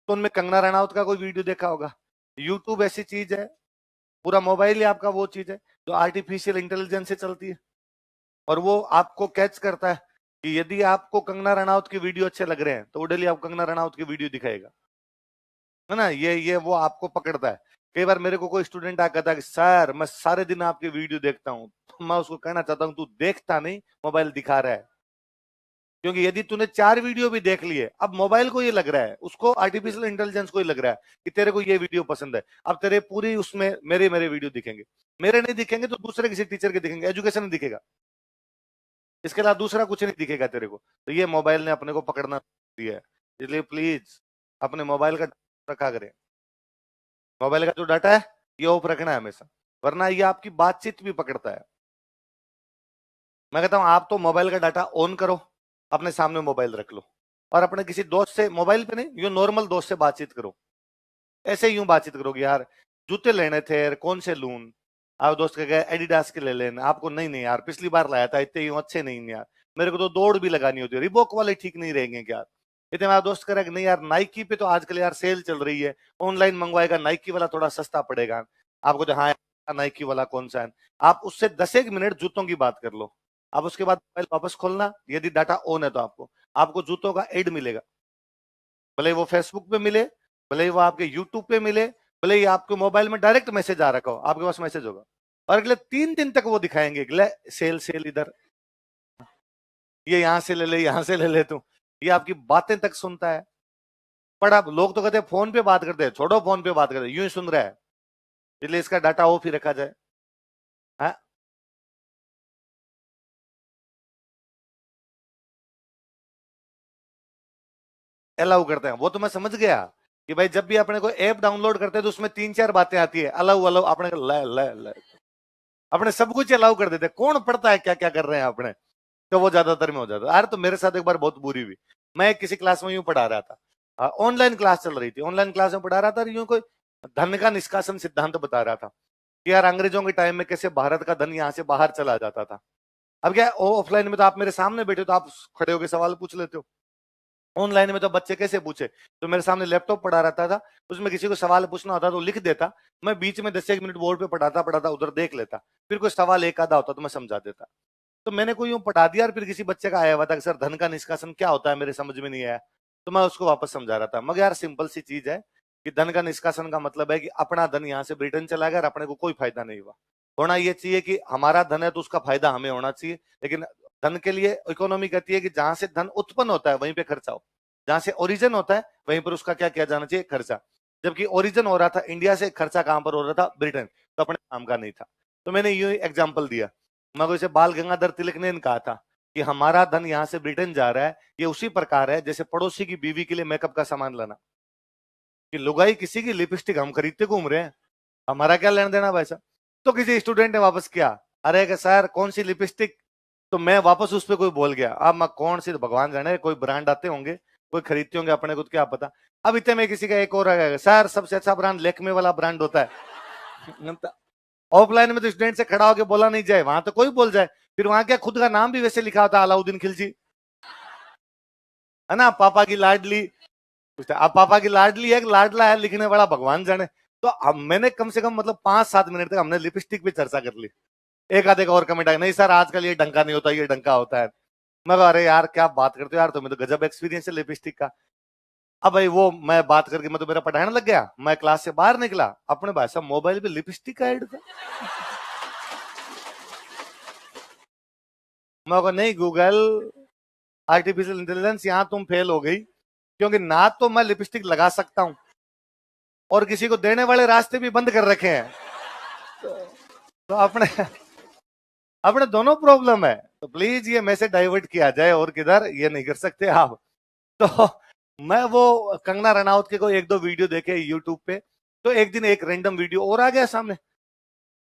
तो उनमें कंगना रनावत का कोई वीडियो देखा होगा। यूट्यूब ऐसी चीज है, पूरा मोबाइल ही आपका वो चीज है जो आर्टिफिशियल इंटेलिजेंस से चलती है, और वो आपको कैच करता है कि यदि आपको कंगना रनावत की वीडियो अच्छे लग रहे हैं तो वो डेली आपको कंगना रनावत की वीडियो दिखाएगा, है ना। ये वो आपको पकड़ता है। कई बार मेरे को कोई स्टूडेंट आ कहता है कि सर मैं सारे दिन आपकी वीडियो देखता हूं, तो मैं उसको कहना चाहता हूं तू देखता नहीं, मोबाइल दिखा रहा है। क्योंकि यदि तूने 4 वीडियो भी देख लिए, अब मोबाइल को ये लग रहा है, उसको आर्टिफिशियल इंटेलिजेंस को ये लग रहा है कि तेरे को ये वीडियो पसंद है, अब तेरे पूरी उसमें मेरे मेरे वीडियो दिखेंगे। मेरे नहीं दिखेंगे तो दूसरे किसी टीचर के दिखेंगे, एजुकेशन नहीं दिखेगा, इसके अलावा दूसरा कुछ नहीं दिखेगा तेरे को। तो ये मोबाइल ने अपने को पकड़ना दिया है, इसलिए प्लीज अपने मोबाइल का रखा करें। मोबाइल का जो डाटा है ये ऑफ रखना है हमेशा, वरना ये आपकी बातचीत भी पकड़ता है। मैं कहता हूं आप तो मोबाइल का डाटा ऑन करो, अपने सामने मोबाइल रख लो, और अपने किसी दोस्त से मोबाइल पे नहीं, यूं नॉर्मल दोस्त से बातचीत करो। ऐसे यूं बातचीत करोगे, यार जूते लेने थे यार, कौन से लूं। आप दोस्त कह गए एडिडास के ले लेना, आपको नहीं नहीं यार पिछली बार लाया था इतने यूं अच्छे नहीं यार, मेरे को तो दौड़ भी लगानी होती है, रिबॉक वाले ठीक नहीं रहेंगे क्या। इतने मेरा दोस्त कह रहा है कि नहीं यार नाइकी पे तो आजकल यार सेल चल रही है, ऑनलाइन मंगवाएगा नाइकी वाला थोड़ा सस्ता पड़ेगा आपको। तो हाँ नाइकी वाला कौन सा है, आप उससे 10 एक मिनट जूतों की बात कर लो। अब उसके बाद मोबाइल वापस खोलना, यदि डाटा ऑन है तो आपको आपको जूतों का एड मिलेगा, भले ही वो फेसबुक पे मिले, भले ही वो आपके यूट्यूब पे मिले, भले ही आपके मोबाइल में डायरेक्ट मैसेज आ रखा हो, आपके पास मैसेज होगा, और अगले 3 दिन तक वो दिखाएंगे ले सेल सेल इधर, ये यहां से ले ले यहां से ले ले तू, ये आपकी बातें तक सुनता है। पर अब लोग तो कहते हैं फोन पे बात करते हैं, छोड़ो फोन पे बात करते हैं, यूं ही सुन रहा है, इसलिए इसका डाटा ऑफ ही रखा जाए। हाँ? अलाउ करते हैं वो तो मैं समझ गया कि भाई जब भी अपने को ऐप डाउनलोड करते हैं तो उसमें 3 4 बातें आती है, अलाउ अलाउ अपने को ले अपने सब कुछ अलाउ कर देते हैं, कौन पढ़ता है क्या क्या कर रहे हैं अपने। तो वो ज्यादातर में हो जाता है। अरे तो मेरे साथ एक बार बहुत बुरी हुई, मैं किसी क्लास में यूं पढ़ा रहा था, ऑनलाइन क्लास चल रही थी, ऑनलाइन क्लास में पढ़ा रहा था, और यूं कोई धन का निष्कासन सिद्धांत बता रहा था कि यार अंग्रेजों के टाइम में कैसे भारत का धन यहाँ से बाहर चला जाता था। अब क्या ऑफलाइन में तो आप मेरे सामने बैठे हो तो आप खड़े होकर सवाल पूछ लेते हो, ऑनलाइन में तो बच्चे कैसे पूछे। तो मेरे सामने लैपटॉप पढ़ा रहता था, उसमें किसी को सवाल पूछना होता तो लिख देता, मैं बीच में 10 एक मिनट बोर्ड पे पढ़ाता पढ़ाता उधर देख लेता, फिर कोई सवाल एक आधा होता तो मैं समझा देता। तो मैंने कोई यूं पढ़ा दिया और फिर किसी बच्चे का आया हुआ था कि सर धन का निष्कासन क्या होता है, मेरे समझ में नहीं आया। तो मैं उसको वापस समझा रहा था, मगर यार सिंपल सी चीज है कि धन का निष्कासन का मतलब है कि अपना धन यहाँ से ब्रिटेन चला गया और अपने को कोई फायदा नहीं हुआ। होना ये चाहिए कि हमारा धन है तो उसका फायदा हमें होना चाहिए, लेकिन धन के लिए इकोनॉमी कहती है कि जहां से धन उत्पन्न होता है वहीं पे खर्चा हो, जहां से ओरिजिन होता है वहीं पर उसका क्या किया जाना चाहिए, खर्चा। जबकि ओरिजिन हो रहा था इंडिया से, खर्चा कहां पर हो रहा था, ब्रिटेन, तो अपने काम का नहीं था। तो मैंने यूं एग्जाम्पल दिया, मगर इसे बाल गंगाधर तिलक ने कहा था कि हमारा धन यहां से ब्रिटेन जा रहा है, ये उसी प्रकार है जैसे पड़ोसी की बीवी के लिए मेकअप का सामान लाना, कि लुगाई किसी की लिपस्टिक हम खरीदते घूम रहे हैं, हमारा क्या लेना देना भाई साहब। तो किसी स्टूडेंट ने वापस किया, अरे सर कौन सी लिपस्टिक, तो मैं वापस उस पर कोई बोल गया, अब मैं कौन सी, तो भगवान जाने कोई ब्रांड आते होंगे, कोई खरीदते होंगे, अपने को क्या पता। अब इतने में किसी का एक और आ गया, सर सबसे अच्छा ब्रांड लेक्मे वाला ब्रांड होता है। ऑफलाइन में तो स्टूडेंट से खड़ा होकर बोला नहीं जाए, वहां तो कोई बोल जाए, फिर वहां क्या खुद का नाम भी वैसे लिखा होता है अलाउद्दीन खिलजी, है ना, पापा की लाडली। अब पापा की लाडली है, लाडला है, लिखने वाला भगवान जाने। तो हम मैंने कम से कम मतलब 5 7 मिनट तक हमने लिपस्टिक पे चर्चा कर ली। एक आधे का और कमेंट आया, नहीं सर आजकल ये डंका नहीं होता, ये डंका होता है। मैं कहा, अरे यार क्या बात करते हो यार, तुम्हें तो गजब एक्सपीरियंस है लिपस्टिक का। अब भाई वो मैं बात करके मैं तो मेरा पढ़ाने लग गया, मैं क्लास से बाहर निकला, अपने भाई साहब मोबाइल पे लिपस्टिक का ऐड था। मैं कहा नहीं गूगल, आर्टिफिशियल इंटेलिजेंस यहाँ तुम फेल हो गई, क्योंकि ना तो मैं लिपस्टिक लगा सकता हूं और किसी को देने वाले रास्ते भी बंद कर रखे हैं। तो अपने अपने दोनों प्रॉब्लम है, तो प्लीज ये मैसेज डाइवर्ट किया जाए, और किधर ये नहीं कर सकते आप। तो मैं वो कंगना रनावत के कोई एक दो वीडियो देखे यूट्यूब पे, तो एक दिन एक रैंडम वीडियो और आ गया सामने,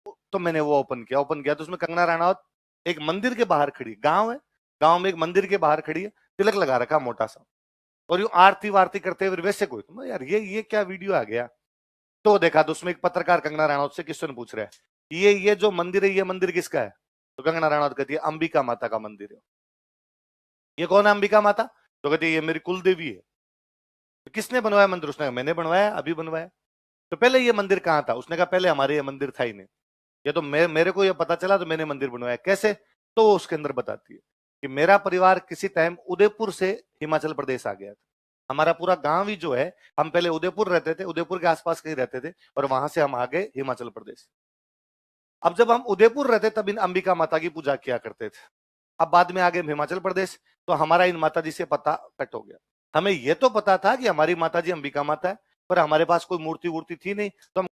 तो मैंने वो ओपन किया तो उसमें कंगना रनावत एक मंदिर के बाहर खड़ी, गांव है, गांव में एक मंदिर के बाहर खड़ी है, तिलक लगा रखा मोटा सा, और यूं आरती वारती करते हुए वैसे कोई, तो यार ये क्या वीडियो आ गया। तो देखा तो उसमें एक पत्रकार कंगना रनावत से क्वेश्चन पूछ रहा है, ये जो मंदिर है ये मंदिर किसका है। तो कंगना रनावत कहती है अंबिका माता का मंदिर है। ये कौन है अंबिका माता, तो कहती है ये मेरी कुल देवी है। किसने बनवाया मंदिर? उसने कहा मैंने बनवाया, अभी बनवाया। तो पहले ये मंदिर कहाँ था? उसने कहा पहले हमारे ये मंदिर था ही नहीं, ये तो मेरे को ये पता चला तो मैंने मंदिर बनवाया। कैसे? तो वो उसके अंदर बताती है कि मेरा परिवार किसी टाइम उदयपुर से हिमाचल प्रदेश आ गया था। हमारा पूरा गांव ही जो है, हम पहले उदयपुर रहते थे, उदयपुर के आसपास कहीं रहते थे, और वहां से हम आ गए हिमाचल प्रदेश। अब जब हम उदयपुर रहते तब इन अंबिका माता की पूजा किया करते थे। अब बाद में आ गए हिमाचल प्रदेश, तो हमारा इन माता जी से पता कट हो गया। हमें यह तो पता था कि हमारी माता जी अंबिका माता है, पर हमारे पास कोई मूर्ति वूर्ति थी नहीं, तो हम